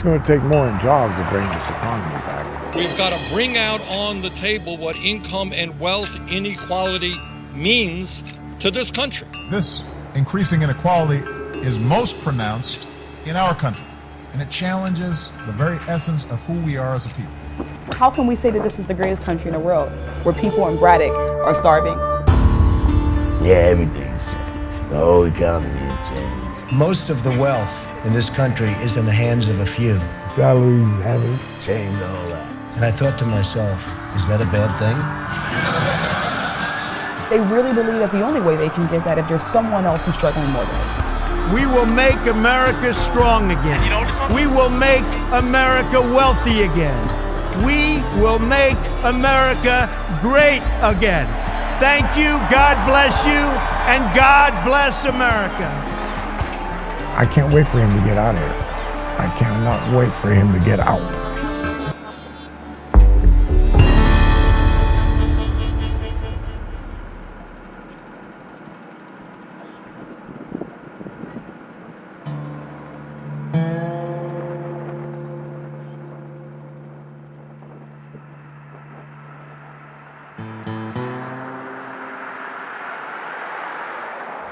It's going to take more than jobs to bring this economy back. We've got to bring out on the table what income and wealth inequality means to this country. This increasing inequality is most pronounced in our country, and it challenges the very essence of who we are as a people. How can we say that this is the greatest country in the world where people in Braddock are starving? Yeah, everything's changed. The whole economy has changed. Most of the wealth in this country is in the hands of a few. Salaries haven't Changed all that. And I thought to myself, is that a bad thing? They really believe that the only way they can get that if there's someone else who's struggling more than them. We will make America strong again. We will make America wealthy again. We will make America great again. Thank you, God bless you, and God bless America. I can't wait for him to get out of here. I cannot wait for him to get out.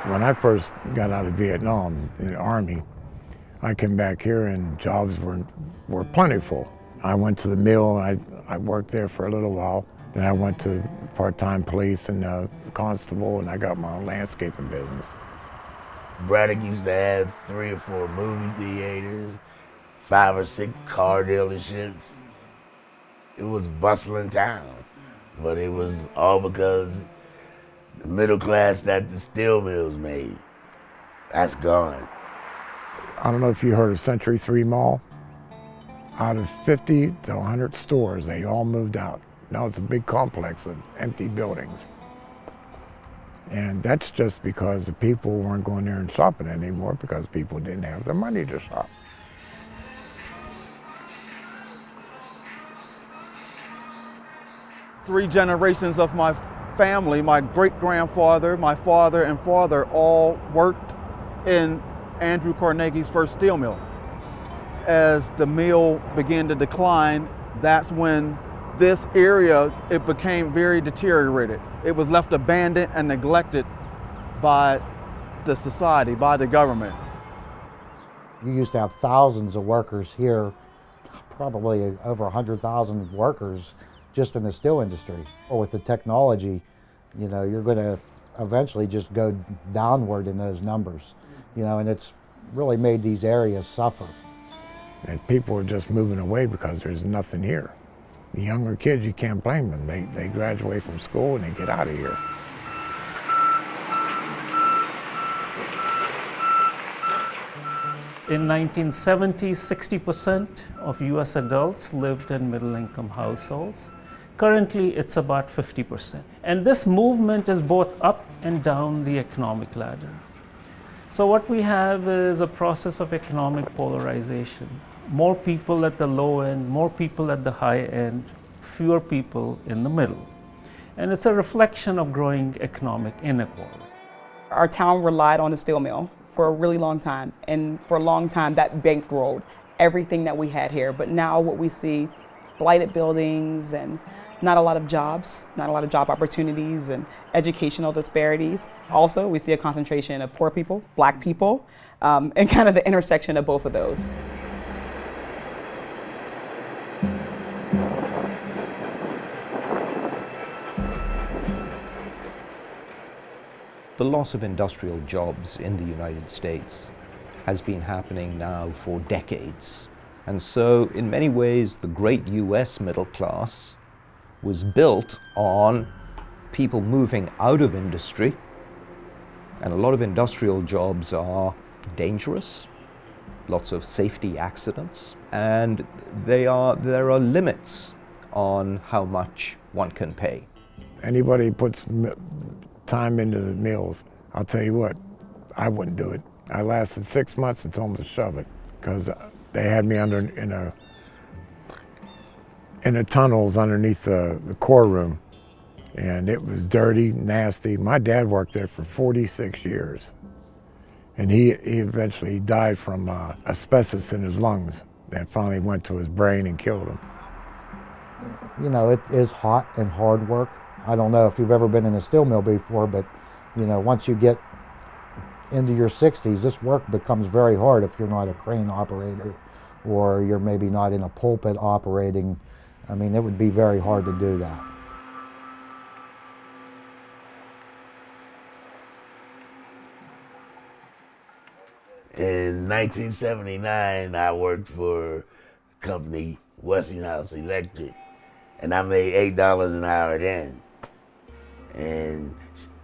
When I first got out of Vietnam in the Army, I came back here and jobs were plentiful. I went to the mill and I worked there for a little while. Then I went to part-time police and constable, and I got my own landscaping business. Braddock used to have 3 or 4 movie theaters, 5 or 6 car dealerships. It was bustling town, but it was all because the middle class that the steel mills made, that's gone. I don't know if you heard of Century 3 Mall. Out of 50 to 100 stores, they all moved out. Now it's a big complex of empty buildings. And that's just because the people weren't going there and shopping anymore because people didn't have the money to shop. Three generations of my family, my great-grandfather, my father, and father all worked in Andrew Carnegie's first steel mill. As the mill began to decline, that's when this area, it became very deteriorated. It was left abandoned and neglected by the society, by the government. You used to have thousands of workers here, probably over 100,000 workers just in the steel industry. Or with the technology, you know, you're going to eventually just go downward in those numbers, you know, and it's really made these areas suffer. And people are just moving away because there's nothing here. The younger kids, you can't blame them. They graduate from school and they get out of here. In 1970, 60% of US adults lived in middle-income households. Currently, it's about 50%. And this movement is both up and down the economic ladder. So what we have is a process of economic polarization. More people at the low end, more people at the high end, fewer people in the middle. And it's a reflection of growing economic inequality. Our town relied on the steel mill for a really long time, and for a long time that bankrolled everything that we had here. But now what we see, blighted buildings and not a lot of jobs, not a lot of job opportunities and educational disparities. Also, we see a concentration of poor people, black people, and kind of the intersection of both of those. The loss of industrial jobs in the United States has been happening now for decades. And so, in many ways, the great US middle class was built on people moving out of industry. And a lot of industrial jobs are dangerous, lots of safety accidents, and there are limits on how much one can pay. Anybody puts time into the mills, I'll tell you what, I wouldn't do it. I lasted 6 months and told them to shove it because they had me under in the tunnels underneath the core room, and it was dirty, nasty. My dad worked there for 46 years, and he eventually died from asbestos in his lungs that finally went to his brain and killed him. You know, it is hot and hard work. I don't know if you've ever been in a steel mill before, but you know, once you get into your 60s, this work becomes very hard if you're not a crane operator or you're maybe not in a pulpit operating. I mean, it would be very hard to do that. In 1979, I worked for a company, Westinghouse Electric, and I made $8 an hour then. And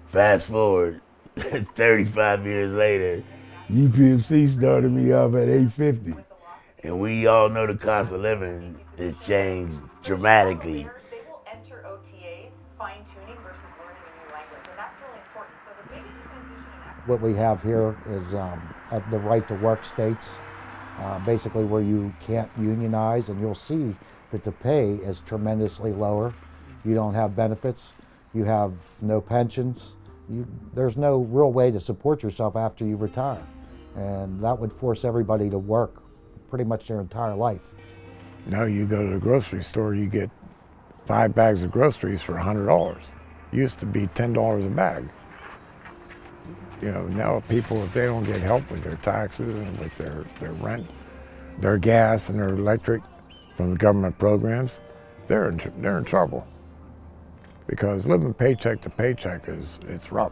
fast forward, 35 years later, UPMC started me off at $8.50. And we all know the cost of living has changed dramatically. They will enter OTAs, fine-tuning versus learning a new language, and that's really important. So the biggest transition in access. What we have here is at the right to work states, basically where you can't unionize, and you'll see that the pay is tremendously lower. You don't have benefits, you have no pensions, there's no real way to support yourself after you retire. And that would force everybody to work pretty much their entire life. Now you go to the grocery store, you get 5 bags of groceries for $100. Used to be $10 a bag. You know, now people, if they don't get help with their taxes and with their rent, their gas and their electric from the government programs, they're in trouble. Because living paycheck to paycheck it's rough.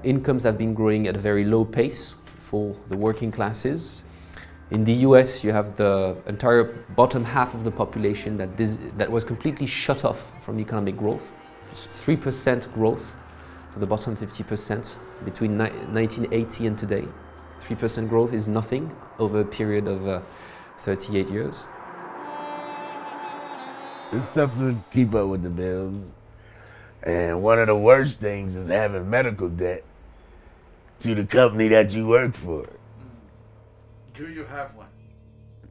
Incomes have been growing at a very low pace for the working classes. In the US, you have the entire bottom half of the population that was completely shut off from economic growth. Just 3% growth for the bottom 50% between 1980 and today. 3% growth is nothing over a period of 38 years. It's tough to keep up with the bills. And one of the worst things is having medical debt to the company that you work for. Do you have one?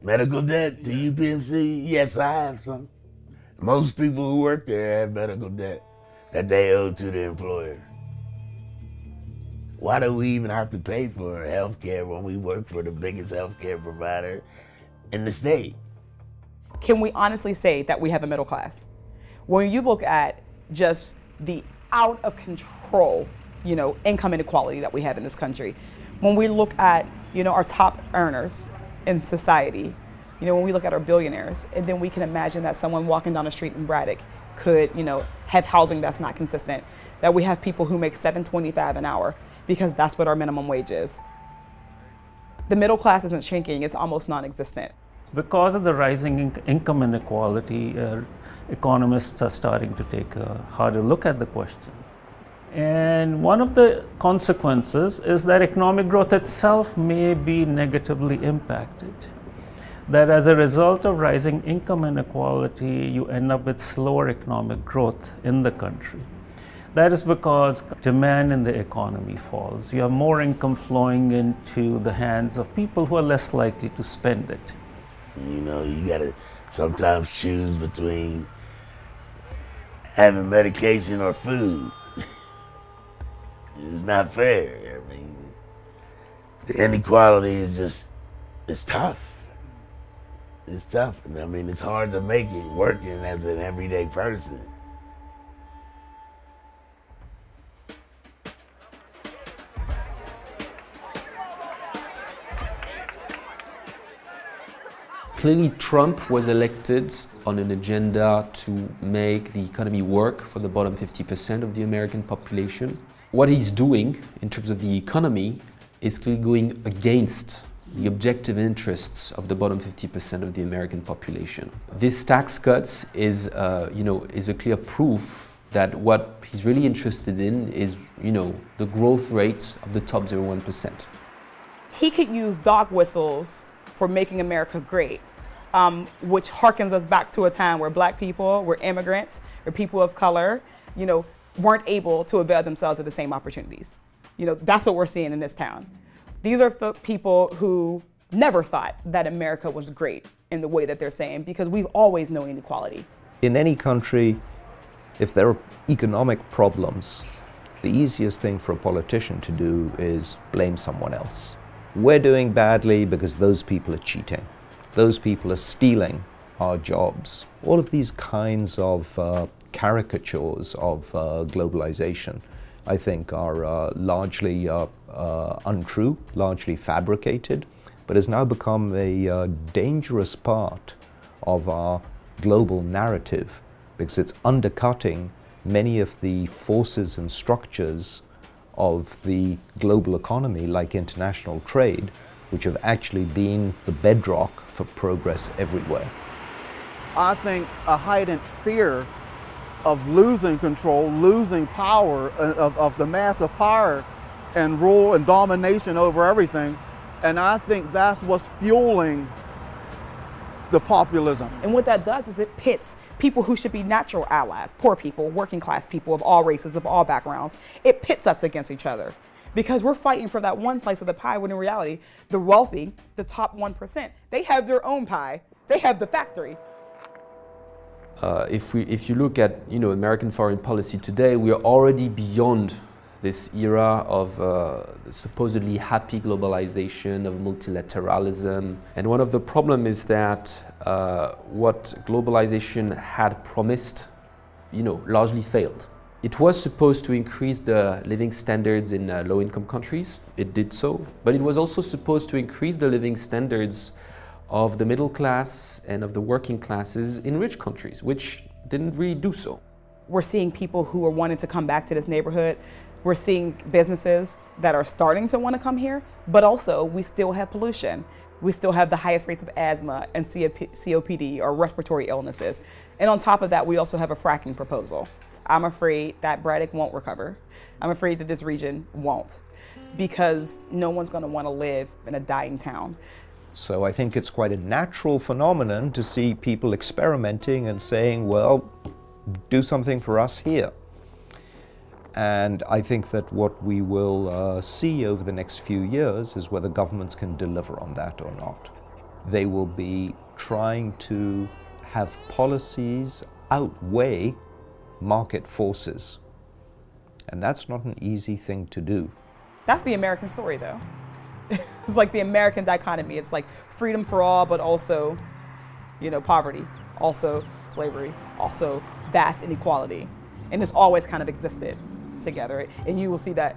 Medical debt to UPMC? Yes, I have some. Most people who work there have medical debt that they owe to the employer. Why do we even have to pay for health care when we work for the biggest health care provider in the state? Can we honestly say that we have a middle class? When you look at just the out of control, you know, income inequality that we have in this country, when we look at, you know, our top earners in society, you know, when we look at our billionaires, and then we can imagine that someone walking down the street in Braddock could, you know, have housing that's not consistent, that we have people who make $7.25 an hour because that's what our minimum wage is. The middle class isn't shrinking, it's almost non-existent. Because of the rising income inequality, economists are starting to take a harder look at the question. And one of the consequences is that economic growth itself may be negatively impacted. That as a result of rising income inequality, you end up with slower economic growth in the country. That is because demand in the economy falls. You have more income flowing into the hands of people who are less likely to spend it. You know, you gotta sometimes choose between having medication or food. It's not fair. I mean, the inequality is just, it's tough. It's tough. And I mean, it's hard to make it working as an everyday person. Clearly, Trump was elected on an agenda to make the economy work for the bottom 50% of the American population. What he's doing in terms of the economy is clearly going against the objective interests of the bottom 50% of the American population. This tax cuts is a clear proof that what he's really interested in is, the growth rates of the top 0.1%. He could use dog whistles for making America great, which harkens us back to a time where Black people were immigrants or people of color, weren't able to avail themselves of the same opportunities. That's what we're seeing in this town. These are people who never thought that America was great in the way that they're saying, because we've always known inequality. In any country, if there are economic problems, the easiest thing for a politician to do is blame someone else. We're doing badly because those people are cheating. those people are stealing our jobs. All of these kinds of caricatures of globalization, I think, are largely untrue, largely fabricated, but has now become a dangerous part of our global narrative because it's undercutting many of the forces and structures of the global economy, like international trade, which have actually been the bedrock for progress everywhere. I think a heightened fear of losing control, losing power, of the massive power and rule and domination over everything. And I think that's what's fueling the populism. And what that does is it pits people who should be natural allies, poor people, working class people of all races, of all backgrounds. It pits us against each other because we're fighting for that one slice of the pie when in reality, the wealthy, the top 1%, they have their own pie. They have the factory. If you look at American foreign policy today, we are already beyond this era of supposedly happy globalization, of multilateralism. And one of the problems is that what globalization had promised, largely failed. It was supposed to increase the living standards in low-income countries. It did so. But it was also supposed to increase the living standards of the middle class and of the working classes in rich countries, which didn't really do so. We're seeing people who are wanting to come back to this neighborhood. We're seeing businesses that are starting to want to come here, but also we still have pollution. We still have the highest rates of asthma and COPD, or respiratory illnesses. And on top of that, we also have a fracking proposal. I'm afraid that Braddock won't recover. I'm afraid that this region won't, because no one's going to want to live in a dying town. So I think it's quite a natural phenomenon to see people experimenting and saying, well, do something for us here. And I think that what we will see over the next few years is whether governments can deliver on that or not. They will be trying to have policies outweigh market forces. And that's not an easy thing to do. That's the American story, though. It's like the American dichotomy. It's like freedom for all, but also, poverty, also slavery, also vast inequality. And it's always kind of existed together. And you will see that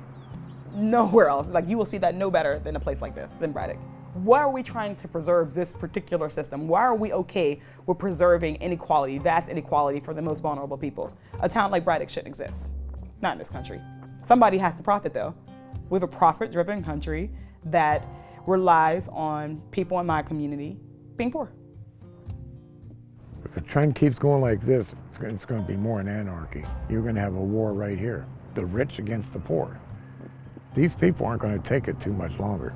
nowhere else. Like, you will see that no better than a place like this, than Braddock. Why are we trying to preserve this particular system? Why are we okay with preserving inequality, vast inequality for the most vulnerable people? A town like Braddock shouldn't exist. Not in this country. Somebody has to profit, though. We have a profit-driven country that relies on people in my community being poor. If the trend keeps going like this, it's going to be more an anarchy. You're going to have a war right here. The rich against the poor. These people aren't going to take it too much longer.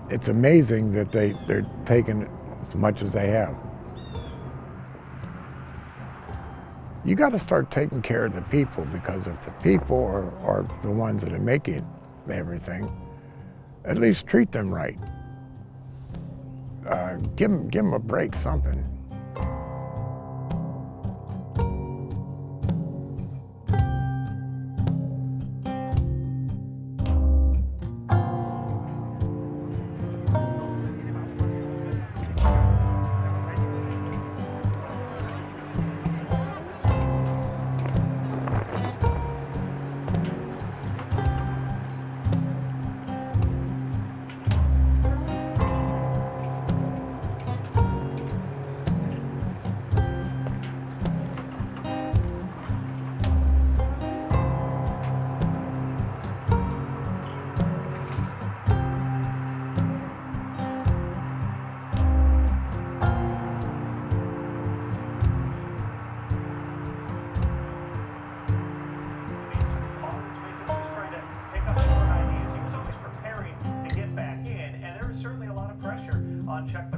It's amazing that they're taking as much as they have. You got to start taking care of the people, because if the people are the ones that are making everything, at least treat them right. Give them a break, something. Check